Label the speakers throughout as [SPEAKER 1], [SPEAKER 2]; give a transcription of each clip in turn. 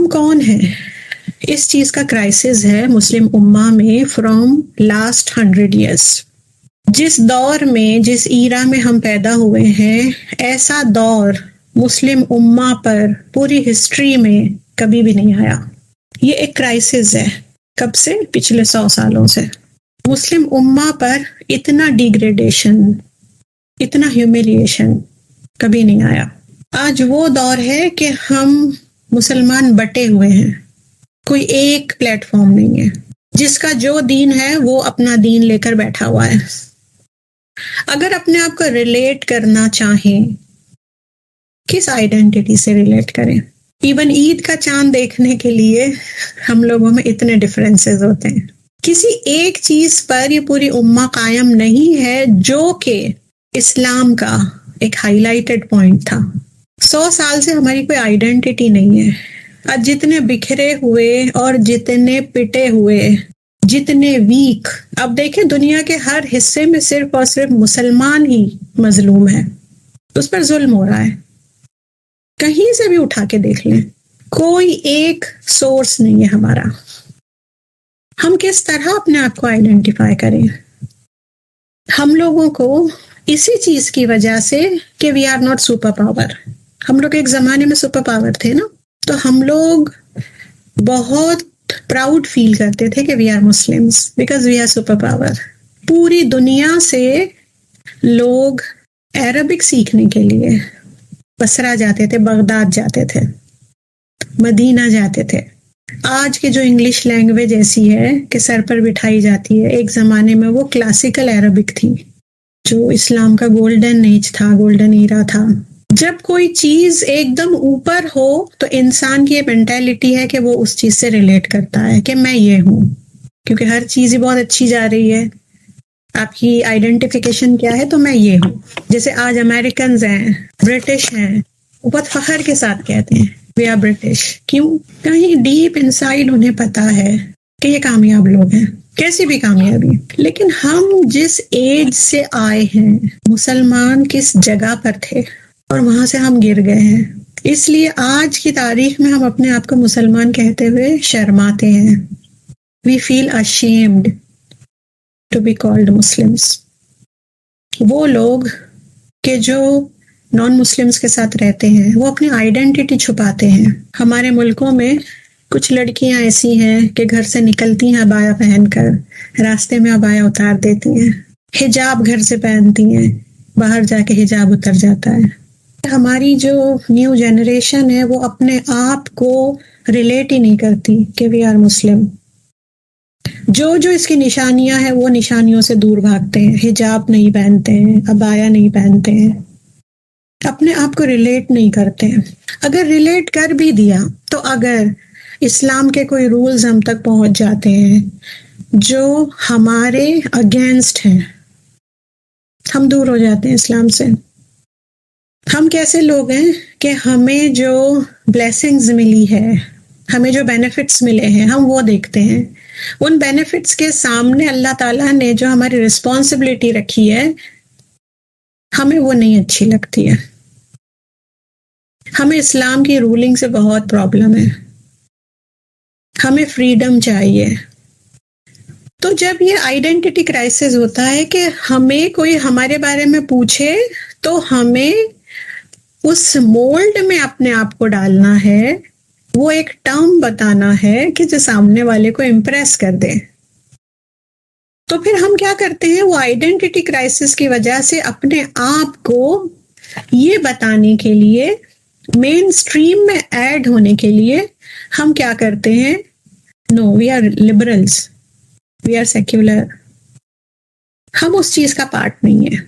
[SPEAKER 1] ہم کون ہیں؟ اس چیز کا کرائسس ہے مسلم امہ میں فرام لاسٹ 100 years. جس دور میں، جس ایرا میں ہم پیدا ہوئے ہیں، ایسا دور مسلم امہ پر پوری ہسٹری میں کبھی بھی نہیں آیا. یہ ایک کرائسس ہے. کب سے؟ پچھلے 100 سالوں سے. مسلم امہ پر اتنا ڈیگریڈیشن، اتنا ہیوملیشن کبھی نہیں آیا. آج وہ دور ہے کہ ہم مسلمان بٹے ہوئے ہیں. کوئی ایک پلیٹ فارم نہیں ہے. جس کا جو دین ہے وہ اپنا دین لے کر بیٹھا ہوا ہے. اگر اپنے آپ کو ریلیٹ کرنا چاہیں، کس آئیڈینٹی سے ریلیٹ کریں؟ ایون عید کا چاند دیکھنے کے لیے ہم لوگوں میں اتنے ڈفرینسز ہوتے ہیں. کسی ایک چیز پر یہ پوری امہ قائم نہیں ہے جو کہ اسلام کا ایک ہائی لائٹڈ پوائنٹ تھا. 100 سال سے ہماری کوئی آئیڈینٹی نہیں ہے. آج جتنے بکھرے ہوئے اور جتنے پٹے ہوئے، جتنے ویک، اب دیکھیں دنیا کے ہر حصے میں صرف اور صرف مسلمان ہی مظلوم ہے. اس پر ظلم ہو رہا ہے. کہیں سے بھی اٹھا کے دیکھ لیں، کوئی ایک سورس نہیں ہے ہمارا. ہم کس طرح اپنے آپ کو آئیڈینٹیفائی کریں؟ ہم لوگوں کو اسی چیز کی وجہ سے کہ we are not super power. ہم لوگ ایک زمانے میں سپر پاور تھے نا، تو ہم لوگ بہت پراؤڈ فیل کرتے تھے کہ we are Muslims because we are super power. پوری دنیا سے لوگ عربک سیکھنے کے لیے بصرہ جاتے تھے، بغداد جاتے تھے، مدینہ جاتے تھے. آج کے جو انگلش لینگویج ایسی ہے کہ سر پر بٹھائی جاتی ہے، ایک زمانے میں وہ کلاسیکل عربک تھی جو اسلام کا گولڈن ایج تھا، گولڈن ایرا تھا. جب کوئی چیز ایک دم اوپر ہو تو انسان کی یہ مینٹیلٹی ہے کہ وہ اس چیز سے ریلیٹ کرتا ہے کہ میں یہ ہوں، کیونکہ ہر چیز ہی بہت اچھی جا رہی ہے. آپ کی آئیڈینٹیفیکیشن کیا ہے؟ تو میں یہ ہوں. جیسے آج امریکنز ہیں، برٹش ہیں، وہ بہت فخر کے ساتھ کہتے ہیں وی آر برٹش. کیوں؟ کہیں ڈیپ انسائڈ انہیں پتا ہے کہ یہ کامیاب لوگ ہیں، کیسی بھی کامیابی. لیکن ہم جس ایج سے آئے ہیں، مسلمان کس جگہ پر تھے اور وہاں سے ہم گر گئے ہیں. اس لیے آج کی تاریخ میں ہم اپنے آپ کو مسلمان کہتے ہوئے شرماتے ہیں. وی فیل ashamed to be called Muslims. وہ لوگ کہ جو نان مسلمس کے ساتھ رہتے ہیں وہ اپنی آئیڈینٹی چھپاتے ہیں. ہمارے ملکوں میں کچھ لڑکیاں ایسی ہیں کہ گھر سے نکلتی ہیں عبایا پہن کر، راستے میں عبایا اتار دیتی ہیں. حجاب گھر سے پہنتی ہیں، باہر جا کے حجاب اتر جاتا ہے. ہماری جو نیو جنریشن ہے وہ اپنے آپ کو ریلیٹ ہی نہیں کرتی کہ وی آر مسلم. جو اس کی نشانیاں ہیں وہ نشانیوں سے دور بھاگتے ہیں. حجاب نہیں پہنتے ہیں، عبایا نہیں پہنتے ہیں، اپنے آپ کو ریلیٹ نہیں کرتے ہیں. اگر ریلیٹ کر بھی دیا تو اگر اسلام کے کوئی رولز ہم تک پہنچ جاتے ہیں جو ہمارے اگینسٹ ہیں، ہم دور ہو جاتے ہیں اسلام سے. ہم کیسے لوگ ہیں کہ ہمیں جو بلیسنگز ملی ہے، ہمیں جو بینیفٹس ملے ہیں، ہم وہ دیکھتے ہیں. ان بینیفٹس کے سامنے اللہ تعالیٰ نے جو ہماری رسپانسبلٹی رکھی ہے، ہمیں وہ نہیں اچھی لگتی ہے. ہمیں اسلام کی رولنگ سے بہت پرابلم ہے. ہمیں فریڈم چاہیے. تو جب یہ آئیڈینٹی کرائسس ہوتا ہے کہ ہمیں کوئی ہمارے بارے میں پوچھے تو ہمیں اس مولڈ میں اپنے آپ کو ڈالنا ہے، وہ ایک ٹرم بتانا ہے کہ جو سامنے والے کو امپریس کر دے. تو پھر ہم کیا کرتے ہیں؟ وہ آئیڈینٹی کرائسس کی وجہ سے اپنے آپ کو یہ بتانے کے لیے، مین اسٹریم میں ایڈ ہونے کے لیے ہم کیا کرتے ہیں؟ No, we are liberals, we are secular. ہم اس چیز کا پارٹ نہیں ہیں.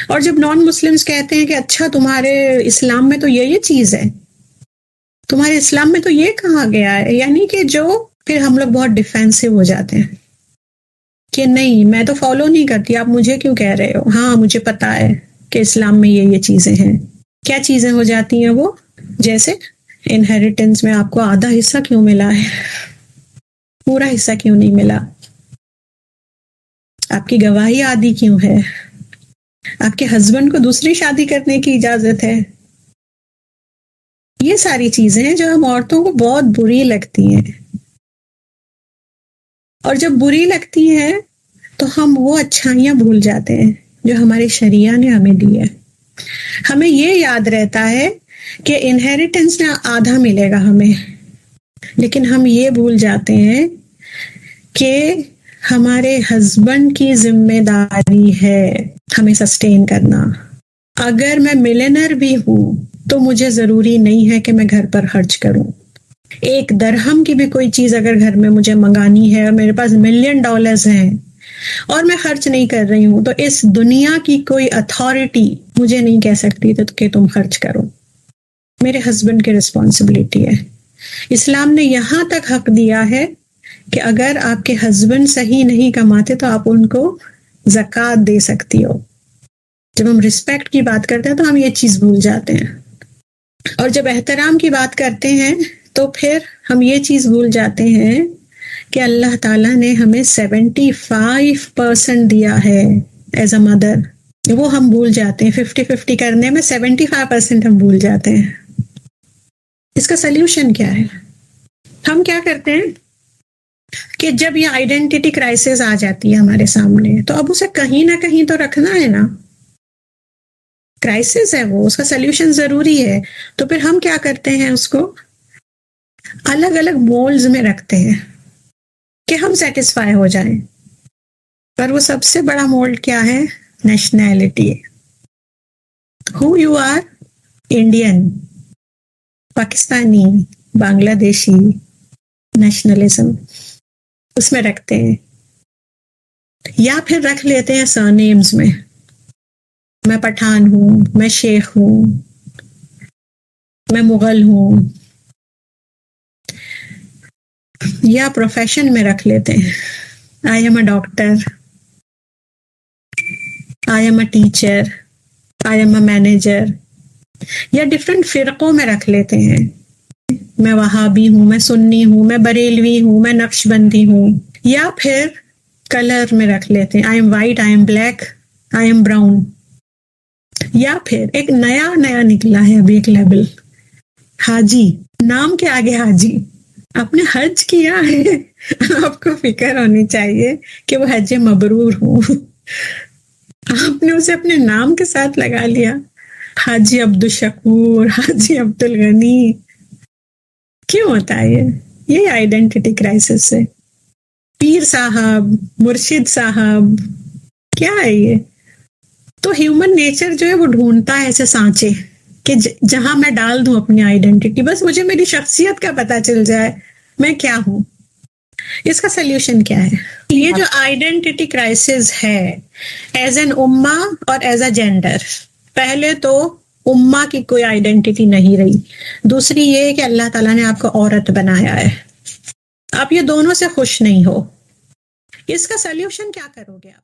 [SPEAKER 1] اور جب نان مسلمس کہتے ہیں کہ اچھا تمہارے اسلام میں تو یہ چیز ہے، تمہارے اسلام میں تو یہ کہا گیا ہے، یعنی کہ جو پھر ہم لوگ بہت ڈیفینسو ہو جاتے ہیں کہ نہیں، میں تو فالو نہیں کرتی، آپ مجھے کیوں کہہ رہے ہو؟ ہاں مجھے پتا ہے کہ اسلام میں یہ چیزیں ہیں. کیا چیزیں ہو جاتی ہیں وہ؟ جیسے انہیریٹنس میں آپ کو آدھا حصہ کیوں ملا ہے، پورا حصہ کیوں نہیں ملا؟ آپ کی گواہی آدھی کیوں ہے؟ آپ کے ہسبینڈ کو دوسری شادی کرنے کی اجازت ہے؟ یہ ساری چیزیں ہیں جو ہم عورتوں کو بہت بری لگتی ہیں، اور جب بری لگتی ہیں تو ہم وہ اچھائیاں بھول جاتے ہیں جو ہمارے شریعہ نے ہمیں دی ہے. ہمیں یہ یاد رہتا ہے کہ انہیریٹنس میں آدھا ملے گا ہمیں، لیکن ہم یہ بھول جاتے ہیں کہ ہمارے ہسبینڈ کی ذمہ داری ہے ہمیں سسٹین کرنا. اگر میں ملینر بھی ہوں تو مجھے ضروری نہیں ہے کہ میں گھر پر خرچ کروں. ایک درہم کی بھی کوئی چیز اگر گھر میں مجھے منگانی ہے اور میرے پاس $1,000,000 ہیں اور میں خرچ نہیں کر رہی ہوں، تو اس دنیا کی کوئی اتھارٹی مجھے نہیں کہہ سکتی کہ تم خرچ کرو. میرے ہسبینڈ کی رسپانسبلٹی ہے. اسلام نے یہاں تک حق دیا ہے کہ اگر آپ کے ہسبینڈ صحیح نہیں کماتے تو آپ ان کو زکوٰۃ دے سکتی ہو. جب ہم رسپیکٹ کی بات کرتے ہیں تو ہم یہ چیز بھول جاتے ہیں، اور جب احترام کی بات کرتے ہیں تو پھر ہم یہ چیز بھول جاتے ہیں کہ اللہ تعالیٰ نے ہمیں 75% دیا ہے ایز اے مدر. وہ ہم بھول جاتے ہیں. 50-50 کرنے میں 75% ہم بھول جاتے ہیں. اس کا سلیوشن کیا ہے؟ ہم کیا کرتے ہیں کہ جب یہ آئیڈینٹی کرائسس آ جاتی ہے ہمارے سامنے، تو اب اسے کہیں نہ کہیں تو رکھنا ہے نا. کرائسس ہے وہ، اس کا سلیوشن ضروری ہے. تو پھر ہم کیا کرتے ہیں، اس کو الگ الگ مولز میں رکھتے ہیں کہ ہم سیٹسفائی ہو جائیں. پر وہ سب سے بڑا مولڈ کیا ہے؟ Nationality. Who you are, Indian, Pakistani, Bangladeshi, nationalism اس میں رکھتے ہیں. یا پھر رکھ لیتے ہیں سرنیمز میں، میں پٹھان ہوں، میں شیخ ہوں، میں مغل ہوں. یا پروفیشن میں رکھ لیتے ہیں، I am a doctor, I am a teacher, I am a manager. یا ڈفرینٹ فرقوں میں رکھ لیتے ہیں، میں وہابی ہوں، میں سنی ہوں، میں بریلوی ہوں، میں نقش بندی ہوں. یا پھر کلر میں رکھ لیتے ہیں، I am white, I am black, I am brown. یا پھر ایک نیا نکلا ہے ابھی ایک لیبل، حاجی. نام کے آگے حاجی. آپ نے حج کیا ہے، آپ کو فکر ہونی چاہیے کہ وہ حج مبرور ہوں. آپ نے اسے اپنے نام کے ساتھ لگا لیا، حاجی عبدالشکور، حاجی عبدالغنی. کیوں ہوتا ہے یہ آئیڈینٹی کرائسس سے. پیر صاحب، مرشد صاحب، کیا ہے یہ؟ تو ہیومن نیچر جو ہے وہ ڈھونڈتا ہے ایسے سانچے کہ جہاں میں ڈال دوں اپنی آئیڈینٹی، بس مجھے میری شخصیت کا پتہ چل جائے میں کیا ہوں. اس کا سلیوشن کیا ہے؟ یہ جو آئیڈینٹی کرائسس ہے ایز این امہ اور ایز اے جینڈر، پہلے تو امہ کی کوئی آئیڈینٹی نہیں رہی. دوسری یہ کہ اللہ تعالیٰ نے آپ کو عورت بنایا ہے، آپ یہ دونوں سے خوش نہیں ہو. اس کا سلیوشن کیا کرو گے آپ؟